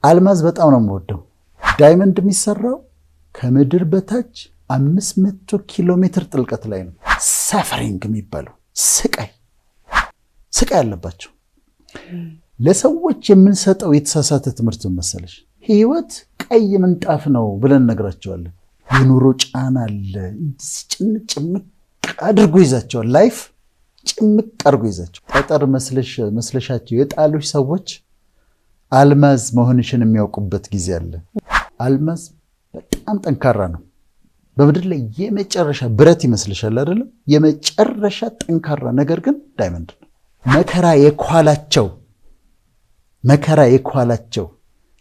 አልማዝ በጣም ነው የምወደው። ዳይመንድ የሚሰራው ከምድር በታች 500 ኪሎ ሜትር ጥልቀት ላይ ነው። ሰፈሪንግ የሚባለው ስቃይ ያለባቸው ለሰዎች የምንሰጠው የተሳሳተ ትምህርት መሰለሽ። ህይወት ቀይ ምንጣፍ ነው ብለን ነግራቸዋለን። የኑሮ ጫና አለ፣ ጭምቅ አድርጎ ይዛቸዋል። ላይፍ ጭምቅ አድርጎ ይዛቸው። ጠጠር መስለሻቸው የጣሉሽ ሰዎች አልማዝ መሆንሽን የሚያውቁበት ጊዜ አለ። አልማዝ በጣም ጠንካራ ነው። በምድር ላይ የመጨረሻ ብረት ይመስልሻል አይደለም? የመጨረሻ ጠንካራ ነገር ግን ዳይመንድ ነው። መከራ የኳላቸው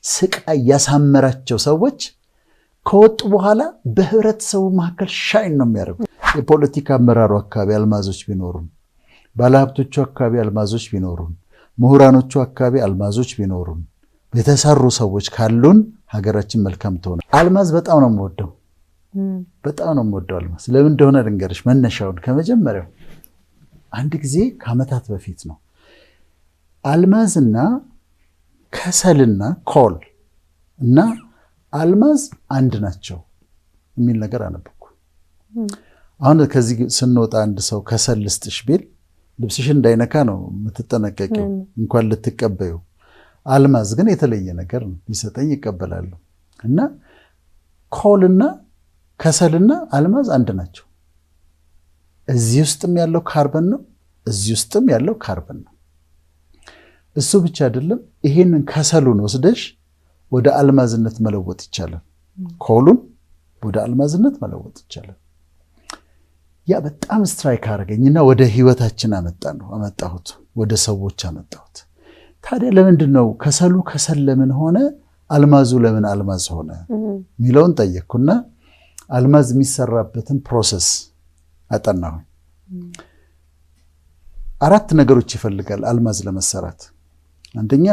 ስቃይ ያሳመራቸው ሰዎች ከወጡ በኋላ በህብረተሰቡ መካከል ሻይን ነው የሚያደርጉት። የፖለቲካ አመራሩ አካባቢ አልማዞች ቢኖሩን፣ ባለሀብቶቹ አካባቢ አልማዞች ቢኖሩን፣ ምሁራኖቹ አካባቢ አልማዞች ቢኖሩን፣ የተሰሩ ሰዎች ካሉን ሀገራችን መልካም ትሆነ። አልማዝ በጣም ነው የምወደው። አልማዝ ለምን እንደሆነ ልንገርሽ። መነሻውን ከመጀመሪያው አንድ ጊዜ ከዓመታት በፊት ነው አልማዝና ከሰልና ኮል እና አልማዝ አንድ ናቸው የሚል ነገር አነበብኩ። አሁን ከዚህ ስንወጣ አንድ ሰው ከሰል ልስጥሽ ቢል ልብስሽን እንዳይነካ ነው የምትጠነቀቂው፣ እንኳን ልትቀበዩ። አልማዝ ግን የተለየ ነገር ነው፣ ሊሰጠኝ ይቀበላሉ። እና ኮልና ከሰልና አልማዝ አንድ ናቸው። እዚህ ውስጥም ያለው ካርበን ነው፣ እዚህ ውስጥም ያለው ካርበን ነው። እሱ ብቻ አይደለም፣ ይሄንን ከሰሉን ወስደሽ ወደ አልማዝነት መለወጥ ይቻላል። ኮሉን ወደ አልማዝነት መለወጥ ይቻላል። ያ በጣም ስትራይክ አደረገኝና ወደ ህይወታችን አመጣሁት፣ ወደ ሰዎች አመጣሁት። ታዲያ ለምንድን ነው ከሰሉ ከሰል ለምን ሆነ፣ አልማዙ ለምን አልማዝ ሆነ የሚለውን ጠየቅኩና አልማዝ የሚሰራበትን ፕሮሰስ አጠናሁኝ። 4 ነገሮች ይፈልጋል አልማዝ ለመሰራት። አንደኛ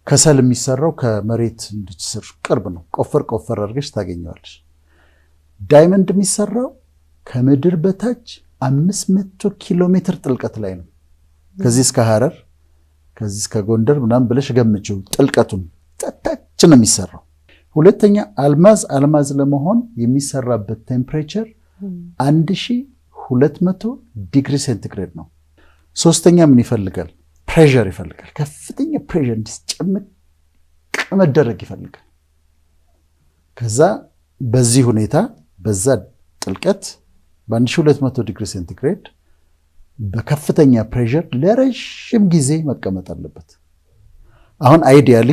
ከሰል የሚሰራው ከመሬት ስር ቅርብ ነው። ቆፈር አድርገሽ ታገኘዋለሽ። ዳይመንድ የሚሰራው ከምድር በታች 500 ኪሎ ሜትር ጥልቀት ላይ ነው። ከዚህ እስከ ሐረር፣ ከዚህ እስከ ጎንደር ምናምን ብለሽ ገምጪው ጥልቀቱን። ታች ነው የሚሰራው። ሁለተኛ አልማዝ ለመሆን የሚሰራበት ቴምፕሬቸር 1200 ዲግሪ ሴንቲግሬድ ነው። ሶስተኛ ምን ይፈልጋል? ፕሬሸር ይፈልጋል። ከፍተኛ ፕሬሸር እንዲጨምቅ መደረግ ይፈልጋል። ከዛ በዚህ ሁኔታ በዛ ጥልቀት በ1200 ዲግሪ ሴንቲግሬድ በከፍተኛ ፕሬሸር ለረጅም ጊዜ መቀመጥ አለበት። አሁን አይዲያሊ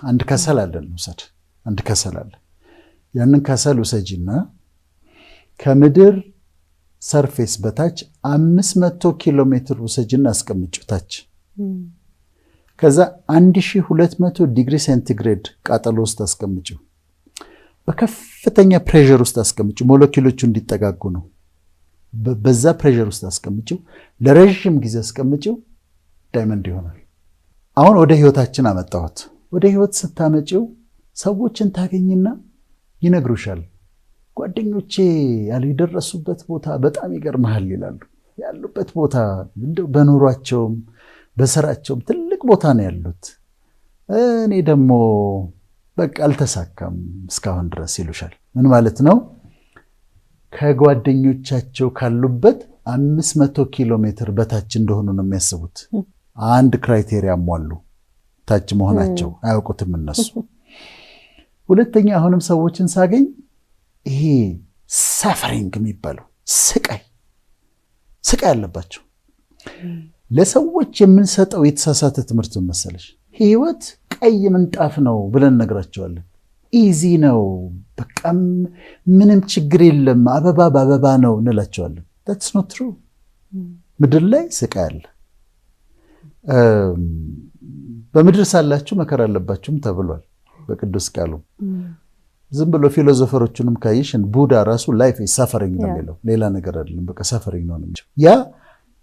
አንድ ከሰል አለን ውሰድ። አንድ ከሰል አለ። ያንን ከሰል ውሰጂና ከምድር ሰርፌስ በታች 500 ኪሎ ሜትር ውሰጂና አስቀምጪው ታች። ከዛ 1200 ዲግሪ ሴንቲግሬድ ቃጠሎ ውስጥ አስቀምጪው። በከፍተኛ ፕሬሸር ውስጥ አስቀምጪው። ሞለኪውሎቹ እንዲጠጋጉ ነው። በዛ ፕሬሸር ውስጥ አስቀምጪው። ለረጅም ጊዜ አስቀምጪው። ዳይመንድ ይሆናል። አሁን ወደ ህይወታችን አመጣሁት። ወደ ህይወት ስታመጪው ሰዎችን ታገኝና ይነግሩሻል። ጓደኞቼ ያልደረሱበት ቦታ በጣም ይገርምሃል ይላሉ። ያሉበት ቦታ እንደው በኑሯቸውም በስራቸውም ትልቅ ቦታ ነው ያሉት። እኔ ደግሞ በቃ አልተሳካም እስካሁን ድረስ ይሉሻል። ምን ማለት ነው? ከጓደኞቻቸው ካሉበት 500 ኪሎ ሜትር በታች እንደሆኑ ነው የሚያስቡት። አንድ ክራይቴሪያ አሟሉ፣ ታች መሆናቸው አያውቁትም እነሱ። ሁለተኛ አሁንም ሰዎችን ሳገኝ ይሄ ሰፈሪንግ የሚባለው ስቃይ አለባቸው። ለሰዎች የምንሰጠው የተሳሳተ ትምህርት መሰለሽ። ህይወት ቀይ ምንጣፍ ነው ብለን ነግራቸዋለን። ኢዚ ነው፣ በቃ ምንም ችግር የለም፣ አበባ በአበባ ነው እንላቸዋለን። that's not true። ምድር ላይ ስቃይ አለ። በምድር ሳላችሁ መከራ አለባችሁም ተብሏል በቅዱስ ቃሉ። ዝም ብሎ ፊሎሶፈሮቹንም ካይሽን ቡዳ ራሱ ላይፍ ኢዝ ሰፈሪንግ ነው የሚለው፣ ሌላ ነገር አይደለም። በቃ ሰፈሪንግ ነው እንጂ ያ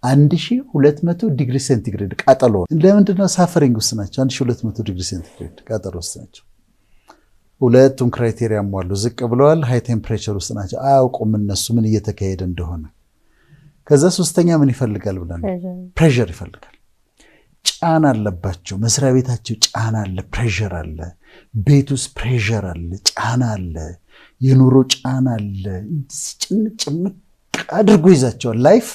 1200 ዲግሪ ሴንቲግሬድ ቃጠሎ። ለምንድን ነው ሰፈሪንግ ውስጥ ናቸው? 1200 ዲግሪ ሴንቲግሬድ ቃጠሎ ውስጥ ናቸው። ሁለቱም ክራይቴሪያ ሟሉ። ዝቅ ብለዋል፣ ሃይ ቴምፕሬቸር ውስጥ ናቸው። አያውቁም እነሱ ምን እየተካሄደ እንደሆነ። ከዛ ሶስተኛ ምን ይፈልጋል ብለን ፕሬሸር ይፈልጋል። ጫና አለባቸው። መስሪያ ቤታቸው ጫና አለ፣ ፕሬሸር አለ። ቤት ውስጥ ፕሬሸር አለ፣ ጫና አለ፣ የኑሮ ጫና አለ። ጭምቅ አድርጎ ይዛቸዋል። ላይፍ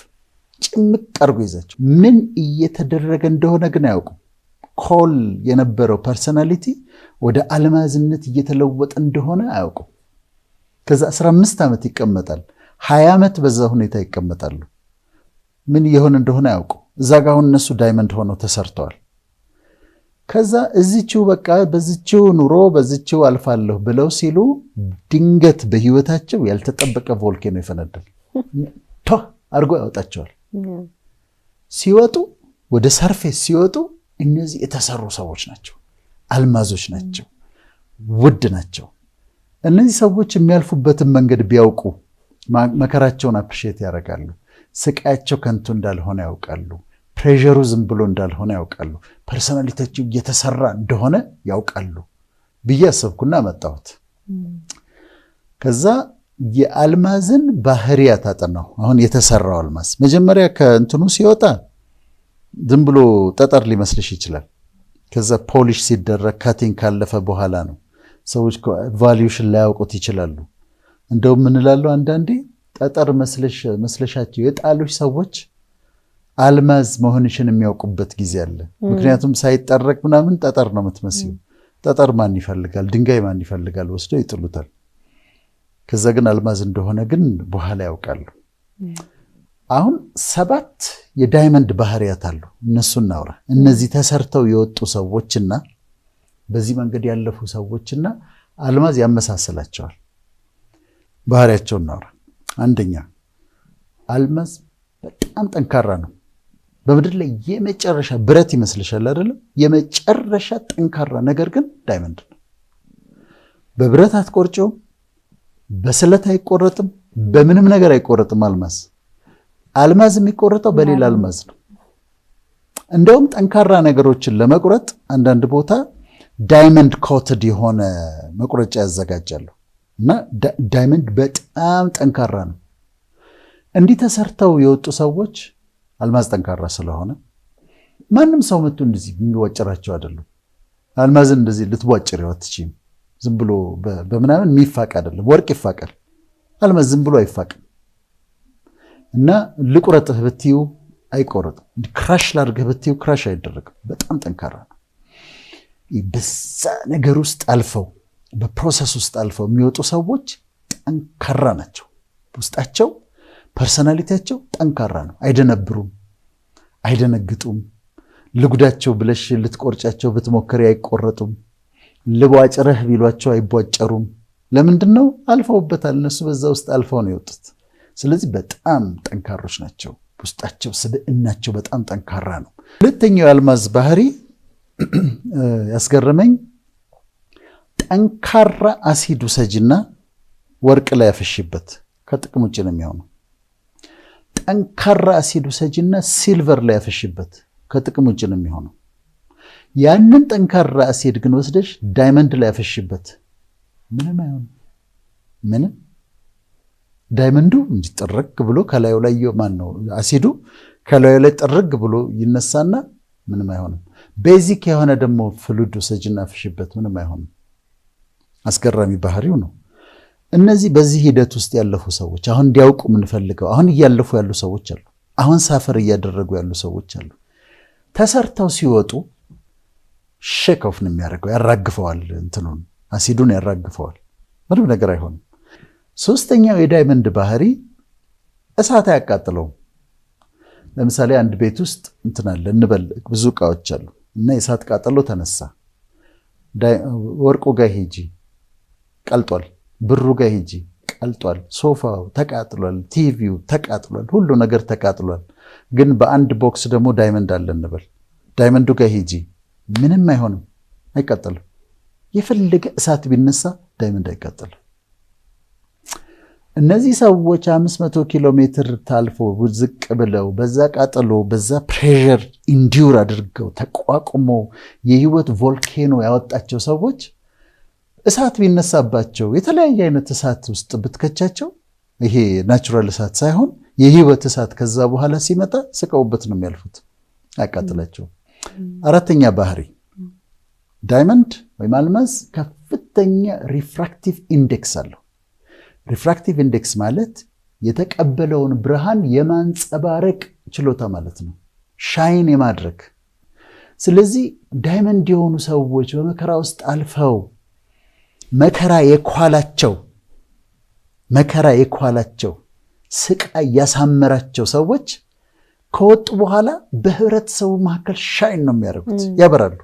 ጭምቅ አድርጎ ይዛቸው ምን እየተደረገ እንደሆነ ግን አያውቁም። ኮል የነበረው ፐርሰናሊቲ ወደ አልማዝነት እየተለወጠ እንደሆነ አያውቁም። ከዛ 15 ዓመት ይቀመጣል፣ 20 ዓመት በዛ ሁኔታ ይቀመጣሉ። ምን የሆነ እንደሆነ አያውቁ። እዛ ጋር አሁን እነሱ ዳይመንድ ሆነው ተሰርተዋል። ከዛ እዚችው በቃ በዚችው ኑሮ በዚችው አልፋለሁ ብለው ሲሉ ድንገት በህይወታቸው ያልተጠበቀ ቮልኬኖ ይፈነዳል። ቶ አድርጎ ያወጣቸዋል። ሲወጡ ወደ ሰርፌስ ሲወጡ እነዚህ የተሰሩ ሰዎች ናቸው፣ አልማዞች ናቸው፣ ውድ ናቸው። እነዚህ ሰዎች የሚያልፉበትን መንገድ ቢያውቁ መከራቸውን አፕሪሼት ያደርጋሉ። ስቃያቸው ከንቱ እንዳልሆነ ያውቃሉ። ፕሬሸሩ ዝም ብሎ እንዳልሆነ ያውቃሉ። ፐርሰናሊቲያቸው እየተሰራ እንደሆነ ያውቃሉ ብዬ አሰብኩና መጣሁት። ከዛ የአልማዝን ባህሪያት አጠናሁ። አሁን የተሰራው አልማዝ መጀመሪያ ከእንትኑ ሲወጣ ዝም ብሎ ጠጠር ሊመስልሽ ይችላል። ከዛ ፖሊሽ ሲደረግ ካቲንግ ካለፈ በኋላ ነው። ሰዎች ቫልዩሽን ላያውቁት ይችላሉ። እንደውም ምን እላለሁ አንዳንዴ ጠጠር መስለሻቸው የጣሉሽ ሰዎች አልማዝ መሆንሽን የሚያውቁበት ጊዜ አለ። ምክንያቱም ሳይጠረቅ ምናምን ጠጠር ነው የምትመስዩ። ጠጠር ማን ይፈልጋል? ድንጋይ ማን ይፈልጋል? ወስደው ይጥሉታል። ከዛ ግን አልማዝ እንደሆነ ግን በኋላ ያውቃሉ። አሁን 7 የዳይመንድ ባህሪያት አሉ። እነሱን እናውራ። እነዚህ ተሰርተው የወጡ ሰዎችና በዚህ መንገድ ያለፉ ሰዎችና አልማዝ ያመሳሰላቸዋል። ባህሪያቸውን እናውራ። አንደኛ አልማዝ በጣም ጠንካራ ነው። በምድር ላይ የመጨረሻ ብረት ይመስልሻል አይደለም? የመጨረሻ ጠንካራ ነገር ግን ዳይመንድ ነው። በብረት አትቆርጪውም፣ በስለት አይቆረጥም፣ በምንም ነገር አይቆረጥም። አልማዝ የሚቆረጠው በሌላ አልማዝ ነው። እንደውም ጠንካራ ነገሮችን ለመቁረጥ አንዳንድ ቦታ ዳይመንድ ኮትድ የሆነ መቁረጫ ያዘጋጃሉ እና ዳይመንድ በጣም ጠንካራ ነው። እንዲህ ተሰርተው የወጡ ሰዎች አልማዝ ጠንካራ ስለሆነ ማንም ሰው መጥቶ እንደዚህ የሚዋጭራቸው አይደሉም። አልማዝን እንደዚህ ልትዋጭሪው አትችይም። ዝም ብሎ በምናምን የሚፋቅ አይደለም። ወርቅ ይፋቃል፣ አልማዝ ዝም ብሎ አይፋቅም። እና ልቁረጥህ ብትዩ አይቆረጥም። ክራሽ ላድርግህ ብትዩ ክራሽ አይደረግም። በጣም ጠንካራ ነው። በዛ ነገር ውስጥ አልፈው በፕሮሰስ ውስጥ አልፈው የሚወጡ ሰዎች ጠንካራ ናቸው። ውስጣቸው ፐርሰናሊቲያቸው ጠንካራ ነው። አይደነብሩም፣ አይደነግጡም። ልጉዳቸው ብለሽ ልትቆርጫቸው ብትሞክሪ አይቆረጡም። ልቧጭረህ ቢሏቸው አይቧጨሩም። ለምንድን ነው? አልፈውበታል። እነሱ በዛ ውስጥ አልፈው ነው የወጡት። ስለዚህ በጣም ጠንካሮች ናቸው። ውስጣቸው ስብዕናቸው በጣም ጠንካራ ነው። ሁለተኛው የአልማዝ ባህሪ ያስገረመኝ ጠንካራ አሲድ ውሰጂና ወርቅ ላይ ያፈሽበት ከጥቅም ውጭ ነው የሚሆነው። ጠንካራ አሲድ ውሰጂና ሲልቨር ላይ ያፈሽበት ከጥቅም ውጭ ነው የሚሆነው። ያንን ጠንካራ አሲድ ግን ወስደሽ ዳይመንድ ላይ ያፈሽበት ምንም አይሆንም። ምንም ዳይመንዱ እንጂ ጥርግ ብሎ ከላዩ ላይ ነው አሲዱ ከላዩ ላይ ጥርግ ብሎ ይነሳና ምንም አይሆንም። ቤዚክ የሆነ ደግሞ ፍሉድ ውሰጂና ያፈሽበት ምንም አይሆንም። አስገራሚ ባህሪው ነው። እነዚህ በዚህ ሂደት ውስጥ ያለፉ ሰዎች አሁን እንዲያውቁ የምንፈልገው አሁን እያለፉ ያሉ ሰዎች አሉ። አሁን ሳፈር እያደረጉ ያሉ ሰዎች አሉ። ተሰርተው ሲወጡ ሼክ ኦፍ ነው የሚያደርገው። ያራግፈዋል፣ እንትኑን አሲዱን ያራግፈዋል። ምንም ነገር አይሆንም። ሶስተኛው የዳይመንድ ባህሪ እሳት አያቃጥለውም። ለምሳሌ አንድ ቤት ውስጥ እንትን አለ እንበል፣ ብዙ እቃዎች አሉ እና የእሳት ቃጠሎ ተነሳ። ወርቁ ጋር ሂጂ ቀልጧል፣ ብሩ ጋር ሂጂ ቀልጧል፣ ሶፋው ተቃጥሏል፣ ቲቪው ተቃጥሏል፣ ሁሉ ነገር ተቃጥሏል። ግን በአንድ ቦክስ ደግሞ ዳይመንድ አለ እንበል። ዳይመንዱ ጋር ሂጂ ምንም አይሆንም፣ አይቃጠልም። የፈለገ እሳት ቢነሳ ዳይመንድ አይቃጠልም። እነዚህ ሰዎች 500 ኪሎ ሜትር ታልፎ ዝቅ ብለው በዛ ቃጠሎ በዛ ፕሬሸር ኢንዲዩር አድርገው ተቋቁሞ የህይወት ቮልኬኖ ያወጣቸው ሰዎች እሳት ቢነሳባቸው የተለያየ አይነት እሳት ውስጥ ብትከቻቸው ይሄ ናቹራል እሳት ሳይሆን የህይወት እሳት ከዛ በኋላ ሲመጣ ስቀውበት ነው የሚያልፉት፣ አያቃጥላቸው። አራተኛ ባህሪ ዳይመንድ ወይም አልማዝ ከፍተኛ ሪፍራክቲቭ ኢንዴክስ አለው። ሪፍራክቲቭ ኢንዴክስ ማለት የተቀበለውን ብርሃን የማንጸባረቅ ችሎታ ማለት ነው፣ ሻይን የማድረግ። ስለዚህ ዳይመንድ የሆኑ ሰዎች በመከራ ውስጥ አልፈው መከራ የኳላቸው ስቃይ ያሳመራቸው ሰዎች ከወጡ በኋላ በህብረተሰቡ መካከል ሻይን ነው የሚያደርጉት፣ ያበራሉ።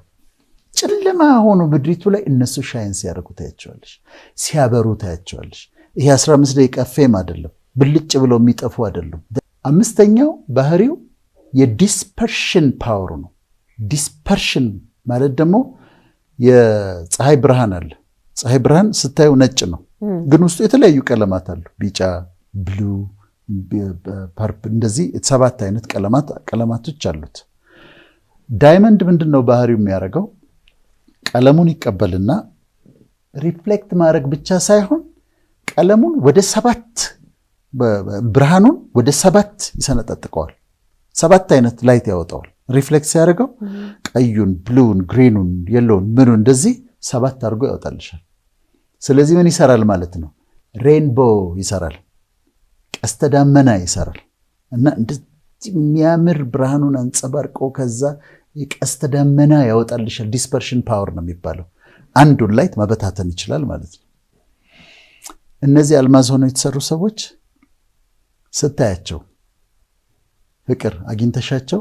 ጨለማ ሆኖ ምድሪቱ ላይ እነሱ ሻይን ሲያደርጉ ታያቸዋለሽ፣ ሲያበሩ ታያቸዋለሽ። ይሄ 15 ደቂቃ ፌም አይደለም፣ ብልጭ ብለው የሚጠፉ አይደሉም። አምስተኛው ባህሪው የዲስፐርሽን ፓወሩ ነው። ዲስፐርሽን ማለት ደግሞ የፀሐይ ብርሃን አለ። ፀሐይ ብርሃን ስታዩ ነጭ ነው፣ ግን ውስጡ የተለያዩ ቀለማት አሉ። ቢጫ፣ ብሉ፣ ፐርፕል፣ እንደዚህ 7 አይነት ቀለማቶች አሉት። ዳይመንድ ምንድነው ባህሪው የሚያደርገው? ቀለሙን ይቀበልና ሪፍሌክት ማድረግ ብቻ ሳይሆን ቀለሙን ወደ 7 ብርሃኑን ወደ 7 ይሰነጠጥቀዋል። 7 አይነት ላይት ያወጣዋል። ሪፍሌክት ሲያደርገው ቀዩን፣ ብሉን፣ ግሪኑን፣ የሎውን ምኑ እንደዚህ 7 አድርጎ ያወጣልሻል። ስለዚህ ምን ይሰራል ማለት ነው? ሬንቦ ይሰራል፣ ቀስተ ደመና ይሰራል። እና እንደዚህ የሚያምር ብርሃኑን አንጸባርቆ ከዛ የቀስተ ደመና ያወጣልሻል። ዲስፐርሽን ፓወር ነው የሚባለው። አንዱን ላይት መበታተን ይችላል ማለት ነው። እነዚህ አልማዝ ሆነው የተሰሩ ሰዎች ስታያቸው ፍቅር አግኝተሻቸው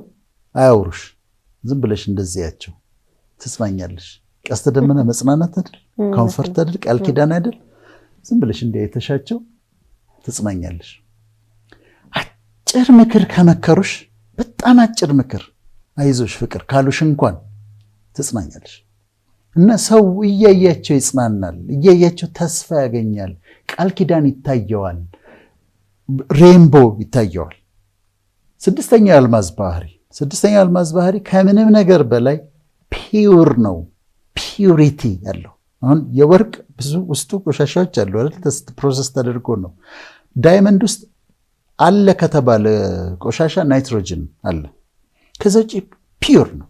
አያውሩሽ። ዝም ብለሽ እንደዚህ ያቸው ትጽናኛለሽ። ቀስተ ደመና መጽናናት አይደል? ኮምፈርት አይደል? ቃል ኪዳን አይደል? ዝም ብለሽ እንዲያይተሻቸው ትጽናኛለሽ። አጭር ምክር ከመከሩሽ፣ በጣም አጭር ምክር አይዞሽ ፍቅር ካሉሽ እንኳን ትጽናኛለሽ። እና ሰው እያያቸው ይጽናናል፣ እያያቸው ተስፋ ያገኛል፣ ቃል ኪዳን ይታየዋል፣ ሬንቦ ይታየዋል። ስድስተኛው የአልማዝ ባህሪ ከምንም ነገር በላይ ፒውር ነው። ፒውሪቲ ያለው። አሁን የወርቅ ብዙ ውስጡ ቆሻሻዎች አሉ አይደል? ፕሮሰስ ተደርጎ ነው። ዳይመንድ ውስጥ አለ ከተባለ ቆሻሻ ናይትሮጅን አለ። ከዛ ውጭ ፒውር ነው።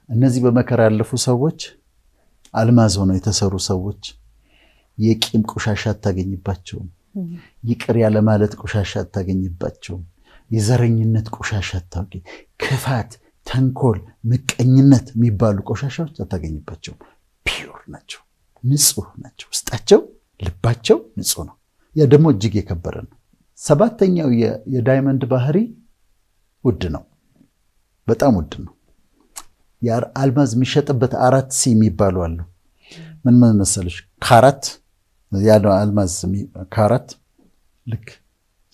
እነዚህ በመከራ ያለፉ ሰዎች፣ አልማዝ ሆነው የተሰሩ ሰዎች የቂም ቆሻሻ አታገኝባቸውም። ይቅር ያለ ማለት ቆሻሻ አታገኝባቸውም። የዘረኝነት ቆሻሻ አታገኝ፣ ክፋት፣ ተንኮል፣ ምቀኝነት የሚባሉ ቆሻሻዎች አታገኝባቸውም። ፒውር ናቸው፣ ንጹህ ናቸው። ውስጣቸው፣ ልባቸው ንጹህ ነው። ያ ደግሞ እጅግ የከበረ ነው። 7ኛው የዳይመንድ ባህሪ ውድ ነው፣ በጣም ውድ ነው። አልማዝ የሚሸጥበት 4 ሲ የሚባሉ አሉ። ምን መሰለሽ? ካራት ያለው አልማዝ ካራት ልክ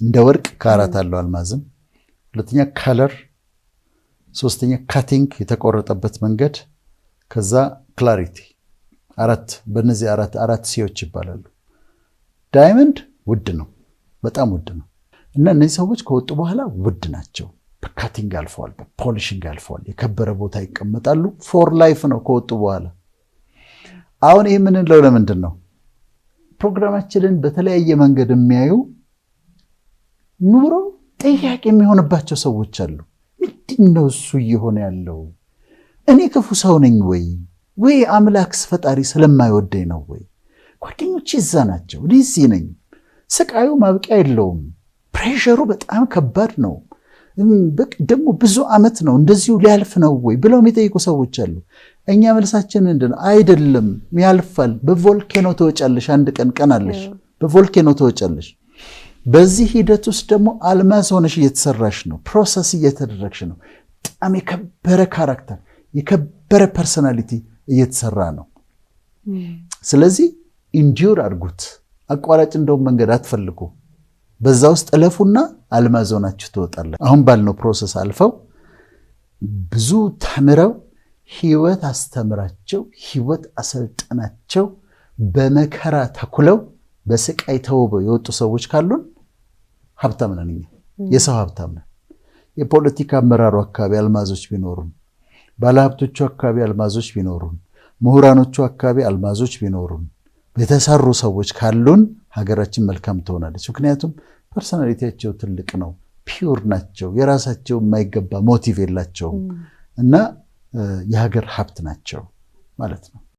እንደ ወርቅ ካራት አለው አልማዝም። 2ኛ ከለር፣ 3ኛ ካቲንግ የተቆረጠበት መንገድ፣ ከዛ ክላሪቲ። 4 በእነዚህ 4 ሲዎች ይባላሉ። ዳይመንድ ውድ ነው፣ በጣም ውድ ነው። እና እነዚህ ሰዎች ከወጡ በኋላ ውድ ናቸው። በካቲንግ አልፈዋል፣ በፖሊሽንግ አልፈዋል፣ የከበረ ቦታ ይቀመጣሉ። ፎር ላይፍ ነው ከወጡ በኋላ። አሁን ይህ የምንለው ለምንድን ነው? ፕሮግራማችንን በተለያየ መንገድ የሚያዩ ኑሮ ጥያቄ የሚሆንባቸው ሰዎች አሉ። ምንድን ነው እሱ እየሆነ ያለው? እኔ ክፉ ሰው ነኝ ወይ አምላክስ ፈጣሪ ስለማይወደኝ ነው ወይ? ጓደኞቼ እዛ ናቸው፣ እዚህ ነኝ። ስቃዩ ማብቂያ የለውም። ፕሬሸሩ በጣም ከባድ ነው። ደግሞ ብዙ ዓመት ነው እንደዚሁ ሊያልፍ ነው ወይ ብለው የሚጠይቁ ሰዎች አሉ። እኛ መልሳችን ምንድን ነው? አይደለም፣ ያልፋል። በቮልኬኖ ተወጫለሽ፣ አንድ ቀን አለሽ፣ በቮልኬኖ ተወጫለሽ። በዚህ ሂደት ውስጥ ደግሞ አልማዝ ሆነሽ እየተሰራሽ ነው፣ ፕሮሰስ እየተደረግሽ ነው። በጣም የከበረ ካራክተር፣ የከበረ ፐርሶናሊቲ እየተሰራ ነው። ስለዚህ ኢንዲዩር አድርጉት። አቋራጭ እንደውም መንገድ አትፈልጉ። በዛ ውስጥ እለፉና አልማዝ ሆናችሁ ትወጣላችሁ። አሁን ባልነው ፕሮሰስ አልፈው ብዙ ተምረው ህይወት አስተምራቸው፣ ህይወት አሰልጠናቸው፣ በመከራ ተኩለው በስቃይ ተውበው የወጡ ሰዎች ካሉን ሀብታም ነን። እኛ የሰው ሀብታም ነን። የፖለቲካ አመራሩ አካባቢ አልማዞች ቢኖሩን፣ ባለሀብቶቹ አካባቢ አልማዞች ቢኖሩን፣ ምሁራኖቹ አካባቢ አልማዞች ቢኖሩን፣ የተሰሩ ሰዎች ካሉን ሀገራችን መልካም ትሆናለች። ምክንያቱም ፐርሶናሊቲያቸው ትልቅ ነው፣ ፒውር ናቸው፣ የራሳቸው የማይገባ ሞቲቭ የላቸውም። እና የሀገር ሀብት ናቸው ማለት ነው።